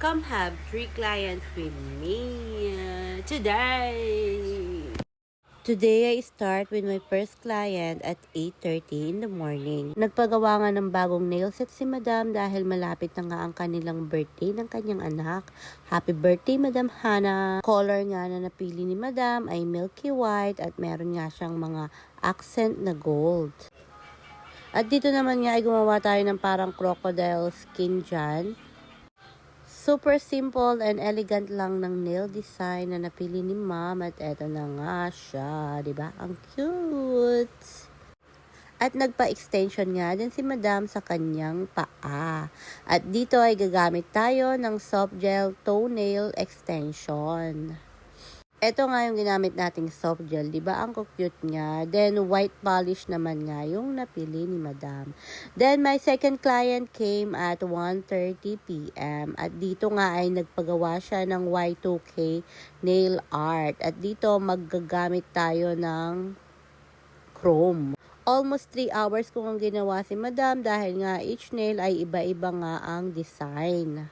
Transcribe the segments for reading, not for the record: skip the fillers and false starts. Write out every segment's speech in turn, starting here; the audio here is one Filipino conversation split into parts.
Come have 3 clients with me today. Today, I start with my first client at 8:30 in the morning. Nagpagawa nga ng bagong nail set si Madam dahil malapit na nga ang kanilang birthday ng kanyang anak. Happy birthday, Madam Hannah! Color nga na napili ni Madam ay milky white at meron nga siyang mga accent na gold. At dito naman nga ay gumawa tayo ng parang crocodile skin dyan. Super simple and elegant lang ng nail design na napili ni Mom at eto na nga siya, 'di ba? Ang cute. At nagpa-extension nga din si Madam sa kanyang paa. At dito ay gagamit tayo ng soft gel toenail extension. Ito nga yung ginamit nating soft gel, di ba? Ang cute niya. Then, white polish naman nga yung napili ni Madam. Then, my second client came at 1:30 p.m. At dito nga ay nagpagawa siya ng Y2K nail art. At dito, maggagamit tayo ng chrome. Almost 3 hours kung ang ginawa si Madam dahil nga each nail ay iba-iba nga ang design.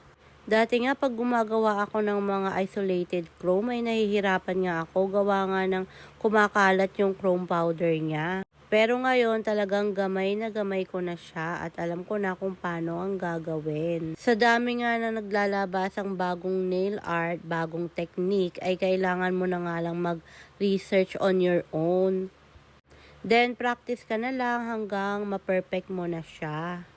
Dati nga pag gumagawa ako ng mga isolated chrome ay nahihirapan nga ako gawa nga ng kumakalat yung chrome powder niya. Pero ngayon talagang gamay na gamay ko na siya at alam ko na kung paano ang gagawin. Sa dami nga na naglalabas ang bagong nail art, bagong technique ay kailangan mo na nga lang mag-research on your own. Then practice ka na lang hanggang ma-perfect mo na siya.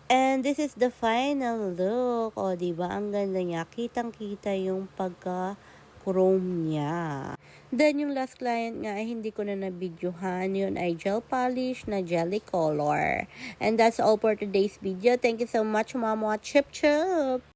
And this is the final look. O, diba? Ang ganda niya. Kitang-kita yung pagka-chrome niya. Then, yung last client nga ay hindi ko na nabidyohan. Yun ay gel polish na jelly color. And that's all for today's video. Thank you so much, Mama. Chip chip!